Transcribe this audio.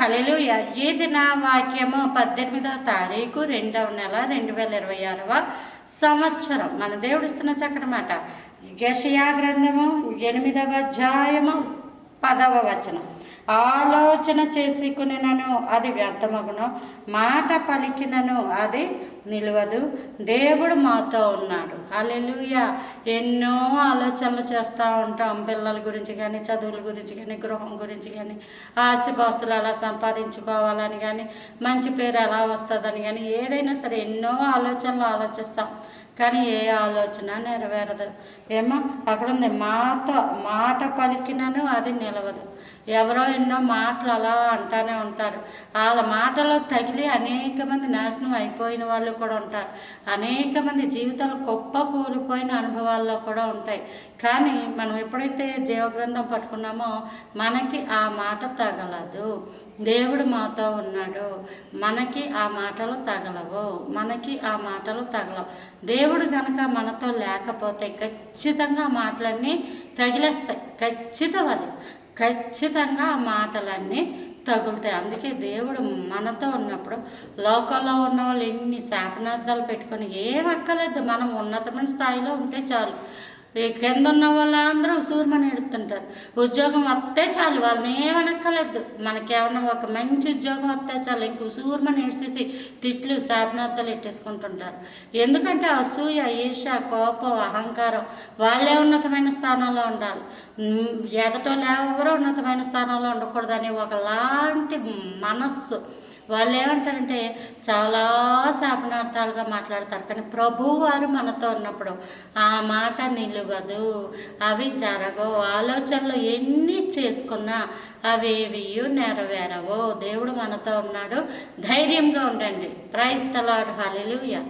హల్లెలూయా. ఇది నా వాక్యము 18వ తారీఖు 2వ నెల 2026వ సంవత్సరం. మన దేవుడు ఇస్తున్న చక్కటి మాట. యెషయా గ్రంథము 8వ అధ్యాయము 10వ వచనం. ఆలోచన చేసుకునేనను అది వ్యర్థమగును, మాట పలికినను అది నిలవదు, దేవుడు మాతో ఉన్నాడు. హల్లెలూయా. ఎన్నో ఆలోచనలు చేస్తూ ఉంటాం, పిల్లల గురించి కానీ, చదువుల గురించి కానీ, గృహం గురించి కానీ, ఆస్తిపాస్తులు ఎలా సంపాదించుకోవాలని కానీ, మంచి పేరు ఎలా వస్తుందని కానీ, ఏదైనా సరే ఎన్నో ఆలోచనలు ఆలోచిస్తాం. కానీ ఏ ఆలోచన నెరవేరదు. ఏమో అక్కడ ఉంది, మాట పలికినను అది నిలవదు. ఎవరో ఎన్నో మాటలు అలా అంటానే ఉంటారు. వాళ్ళ మాటలో తగిలి అనేక మంది నాశనం అయిపోయిన వాళ్ళు కూడా ఉంటారు. అనేక మంది జీవితాలు గొప్ప కూలిపోయిన అనుభవాల్లో కూడా ఉంటాయి. కానీ మనం ఎప్పుడైతే జీవగ్రంథం పట్టుకున్నామో మనకి ఆ మాట తగలదు. దేవుడు మాతో ఉన్నాడు, మనకి ఆ మాటలు తగలవు, మనకి ఆ మాటలు తగలవు. దేవుడు కనుక మనతో లేకపోతే ఖచ్చితంగా ఆ మాటలన్నీ తగిలేస్తాయి. ఖచ్చితంగా ఆ మాటలన్నీ తగులుతాయి. అందుకే దేవుడు మనతో ఉన్నప్పుడు లోకంలో ఉన్న వాళ్ళు ఎన్ని శాపనార్థాలు పెట్టుకొని ఏమక్కర్లేదు, మనం ఉన్నతమైన స్థాయిలో ఉంటే చాలు. కింద ఉన్న వాళ్ళందరూ సూర్మని ఎడుతుంటారు. ఉద్యోగం వస్తే చాలు, వాళ్ళని ఏమనక్కర్లేదు. మనకేమన్నా ఒక మంచి ఉద్యోగం వస్తే చాలు, ఇంక సూర్మని ఏడ్చేసి తిట్లు శాపనార్థాలు ఎట్టేసుకుంటుంటారు. ఎందుకంటే అసూయ, ఈర్ష్య, కోపం, అహంకారం. వాళ్ళే ఉన్నతమైన స్థానంలో ఉండాలి, ఎదటోళ్ళు ఎవరో ఉన్నతమైన స్థానంలో ఉండకూడదని ఒకలాంటి మనస్సు. వాళ్ళు ఏమంటారంటే చాలా శాపనార్థాలుగా మాట్లాడతారు. కానీ ప్రభువు వారు మనతో ఉన్నప్పుడు ఆ మాట నిలవదు, అవి జరగవు. ఆలోచనలు ఎన్ని చేసుకున్నా అవేవి నెరవేరవు. దేవుడు మనతో ఉన్నాడు, ధైర్యంగా ఉండండి. Praise the Lord. హల్లెలూయా.